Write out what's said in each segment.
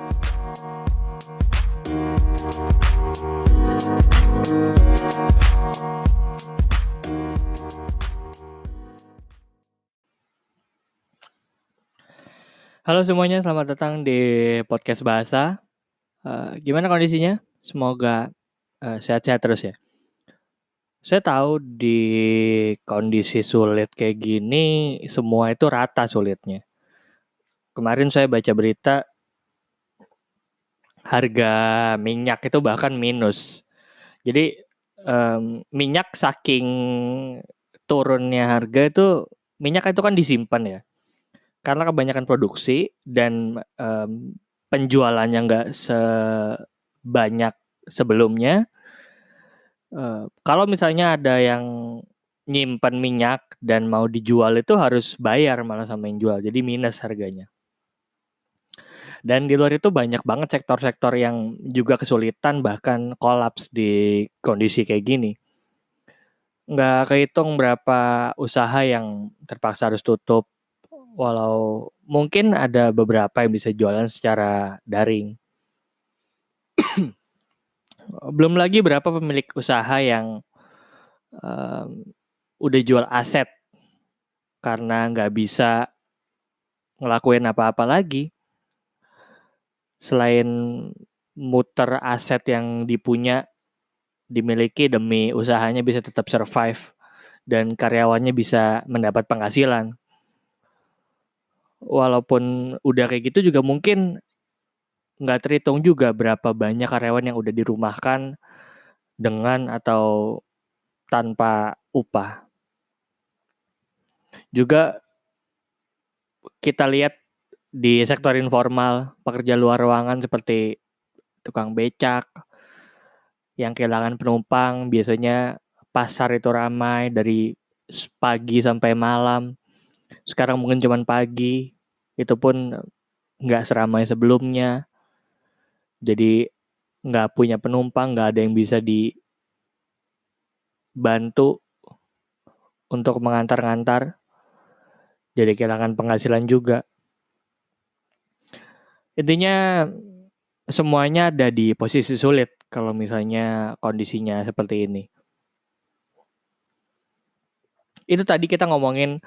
Halo semuanya, selamat datang di podcast bahasa. Gimana kondisinya? Semoga sehat-sehat terus ya. Saya tahu di kondisi sulit kayak gini, semua itu rata sulitnya. Kemarin saya baca berita, harga minyak itu bahkan minus. Jadi minyak saking turunnya harga itu, minyak itu kan disimpan ya. Karena kebanyakan produksi dan penjualannya nggak sebanyak sebelumnya. Kalau misalnya ada yang nyimpan minyak dan mau dijual itu harus bayar malah sama yang jual, jadi minus harganya. Dan di luar itu banyak banget sektor-sektor yang juga kesulitan bahkan kolaps di kondisi kayak gini. Nggak kehitung berapa usaha yang terpaksa harus tutup, walau mungkin ada beberapa yang bisa jualan secara daring. Belum lagi berapa pemilik usaha yang udah jual aset karena nggak bisa ngelakuin apa-apa lagi selain muter aset yang dimiliki demi usahanya bisa tetap survive dan karyawannya bisa mendapat penghasilan. Walaupun udah kayak gitu juga mungkin nggak terhitung juga berapa banyak karyawan yang udah dirumahkan dengan atau tanpa upah. Juga kita lihat di sektor informal, pekerja luar ruangan seperti tukang becak yang kehilangan penumpang, biasanya pasar itu ramai dari pagi sampai malam. Sekarang mungkin cuma pagi, itu pun nggak seramai sebelumnya. Jadi nggak punya penumpang, nggak ada yang bisa dibantu untuk mengantar-ngantar. Jadi kehilangan penghasilan juga. Intinya semuanya ada di posisi sulit kalau misalnya kondisinya seperti ini. Itu tadi kita ngomongin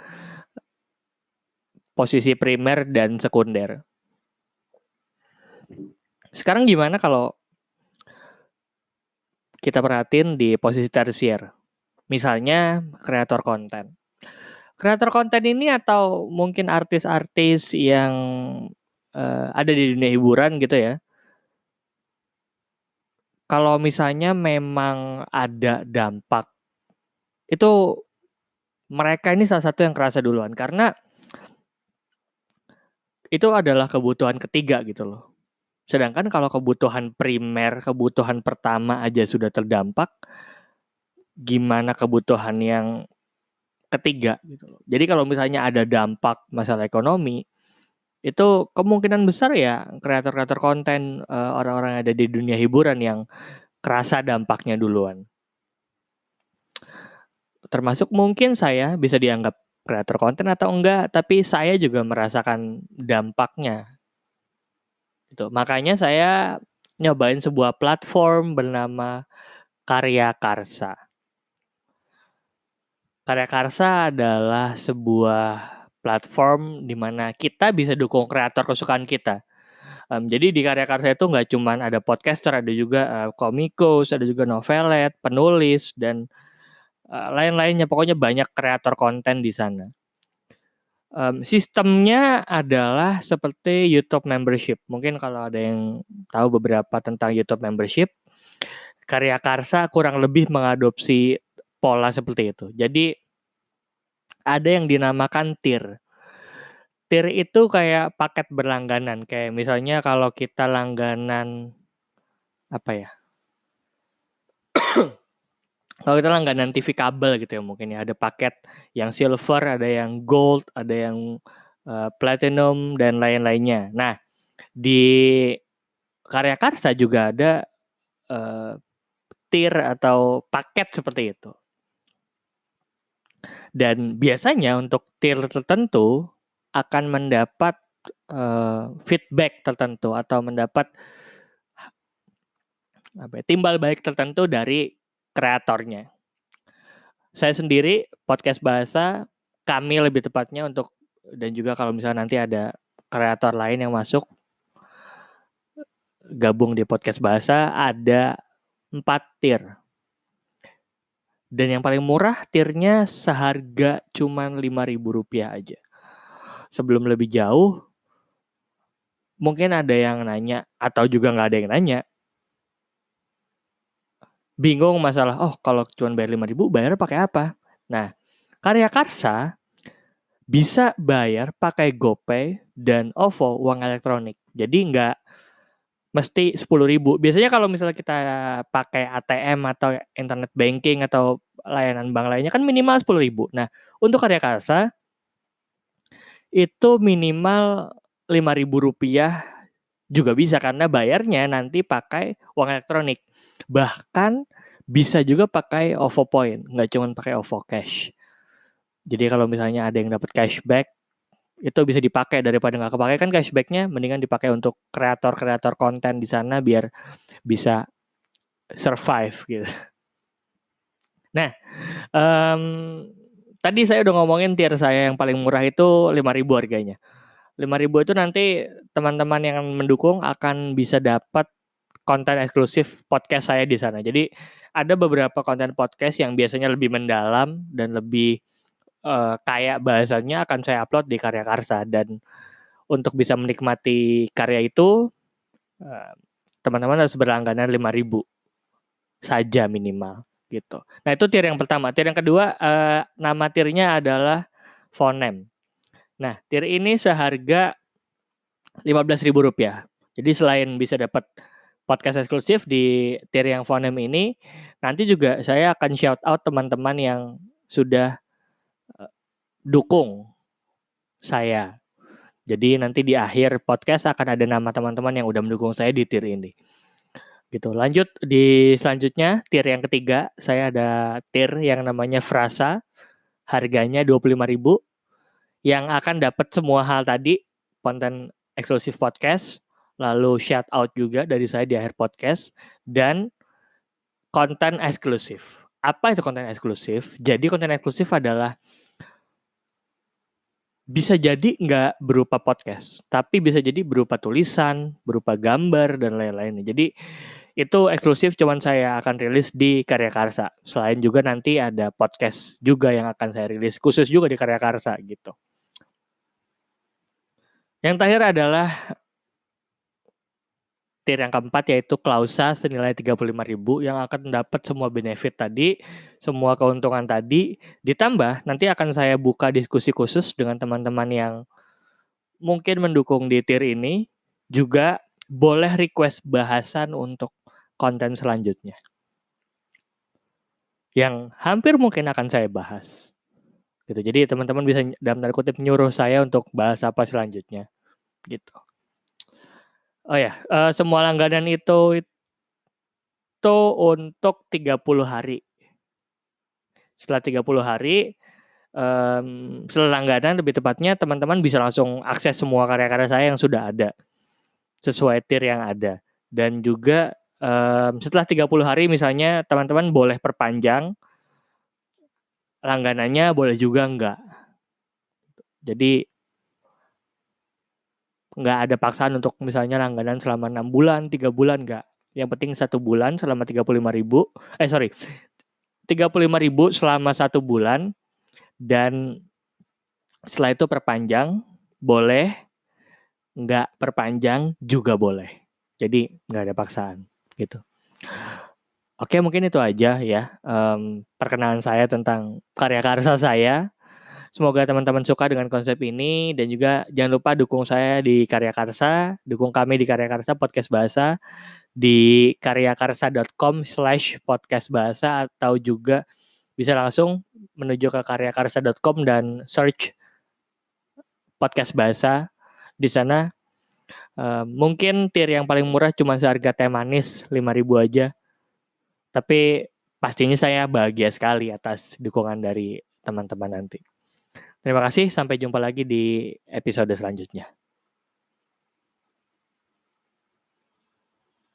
posisi primer dan sekunder. Sekarang gimana kalau kita perhatiin di posisi tersier? Misalnya kreator konten. Kreator konten ini atau mungkin artis-artis yang ada di dunia hiburan gitu ya. Kalau misalnya memang ada dampak, itu mereka ini salah satu yang kerasa duluan karena itu adalah kebutuhan ketiga gitu loh. Sedangkan kalau kebutuhan primer, kebutuhan pertama aja sudah terdampak, gimana kebutuhan yang ketiga gitu loh. Jadi kalau misalnya ada dampak masalah ekonomi, itu kemungkinan besar ya kreator-kreator konten, orang-orang yang ada di dunia hiburan yang kerasa dampaknya duluan. Termasuk mungkin saya bisa dianggap kreator konten atau enggak, tapi saya juga merasakan dampaknya. Gitu. Makanya saya nyobain sebuah platform bernama Karya Karsa. Karya Karsa adalah sebuah platform di mana kita bisa dukung kreator kesukaan kita. Jadi di Karya Karsa itu nggak cuma ada podcaster, ada juga komikus, ada juga novelet, penulis, dan lain-lainnya. Pokoknya banyak kreator konten di sana. Sistemnya adalah seperti YouTube Membership. Mungkin kalau ada yang tahu beberapa tentang YouTube Membership, Karya Karsa kurang lebih mengadopsi pola seperti itu. Jadi ada yang dinamakan tier. Tier itu kayak paket berlangganan. Kayak misalnya kalau kita langganan apa ya? Kalau kita langganan TV kabel gitu ya mungkin ya, ada paket yang silver, ada yang gold, ada yang platinum dan lain-lainnya. Nah, di Karya Karsa juga ada tier atau paket seperti itu. Dan biasanya untuk tier tertentu akan mendapat feedback tertentu atau mendapat timbal balik tertentu dari kreatornya. Saya sendiri podcast bahasa, kami lebih tepatnya untuk, dan juga kalau misalnya nanti ada kreator lain yang masuk gabung di podcast bahasa, ada 4 tier. Dan yang paling murah tiernya seharga cuman Rp5.000 aja. Sebelum lebih jauh, mungkin ada yang nanya atau juga nggak ada yang nanya. Bingung masalah, kalau cuma bayar 5.000 bayar pakai apa? Nah, Karya Karsa bisa bayar pakai GoPay dan OVO, uang elektronik. Jadi nggak mesti 10.000. Biasanya kalau misalnya kita pakai ATM atau internet banking atau layanan bank lainnya kan minimal 10.000. Nah, untuk Karya Karsa itu minimal Rp5.000 juga bisa karena bayarnya nanti pakai uang elektronik. Bahkan bisa juga pakai OVO Point, nggak cuma pakai OVO Cash. Jadi kalau misalnya ada yang dapat cashback, itu bisa dipakai daripada nggak kepakai kan cashbacknya, mendingan dipakai untuk kreator-kreator konten di sana biar bisa survive gitu. Nah, tadi saya udah ngomongin tier saya yang paling murah itu 5.000 harganya. 5.000 itu nanti teman-teman yang mendukung akan bisa dapat konten eksklusif podcast saya di sana. Jadi ada beberapa konten podcast yang biasanya lebih mendalam dan lebih kayak bahasanya akan saya upload di Karya Karsa. Dan untuk bisa menikmati karya itu teman-teman harus berlangganan 5.000 saja minimal gitu. Nah itu tier yang pertama. Tier yang kedua, nama tiernya adalah Phonem. Nah tier ini seharga Rp15.000. Jadi selain bisa dapat podcast eksklusif di tier yang Phonem ini, nanti juga saya akan shout out teman-teman yang sudah dukung saya. Jadi nanti di akhir podcast akan ada nama teman-teman yang udah mendukung saya di tier ini. Gitu. Lanjut di selanjutnya tier yang ketiga, saya ada tier yang namanya Frasa. Harganya Rp25.000 yang akan dapat semua hal tadi, konten eksklusif podcast, lalu shout out juga dari saya di akhir podcast, dan konten eksklusif. Apa itu konten eksklusif? Jadi konten eksklusif adalah bisa jadi nggak berupa podcast, tapi bisa jadi berupa tulisan, berupa gambar, dan lain-lainnya. Jadi itu eksklusif cuman saya akan rilis di Karya Karsa. Selain juga nanti ada podcast juga yang akan saya rilis khusus juga di Karya Karsa gitu. Yang terakhir adalah tier yang keempat yaitu Klausa senilai Rp35.000 yang akan dapat semua benefit tadi, semua keuntungan tadi, ditambah nanti akan saya buka diskusi khusus dengan teman-teman yang mungkin mendukung di tier ini, juga boleh request bahasan untuk konten selanjutnya. Yang hampir mungkin akan saya bahas. Gitu. Jadi teman-teman bisa dalam tanda kutip nyuruh saya untuk bahas apa selanjutnya. Gitu. Oh ya, semua langganan itu untuk 30 hari. Setelah 30 hari, setelah langganan lebih tepatnya teman-teman bisa langsung akses semua karya-karya saya yang sudah ada. Sesuai tier yang ada. Dan juga setelah 30 hari misalnya teman-teman boleh perpanjang langganannya, boleh juga enggak. Jadi nggak ada paksaan untuk misalnya langganan selama 6 bulan, 3 bulan, nggak. Yang penting 1 bulan selama 35.000. 35.000 selama 1 bulan. Dan setelah itu perpanjang, boleh. Nggak perpanjang juga boleh. Jadi nggak ada paksaan gitu. Oke, mungkin itu aja ya perkenalan saya tentang Karya Karsa saya. Semoga teman-teman suka dengan konsep ini dan juga jangan lupa dukung saya di Karya Karsa, dukung kami di Karya Karsa Podcast Bahasa di karyakarsa.com/podcast bahasa atau juga bisa langsung menuju ke karyakarsa.com dan search podcast bahasa. Di sana mungkin tier yang paling murah cuma seharga teh manis 5.000 aja. Tapi pastinya saya bahagia sekali atas dukungan dari teman-teman nanti. Terima kasih, sampai jumpa lagi di episode selanjutnya.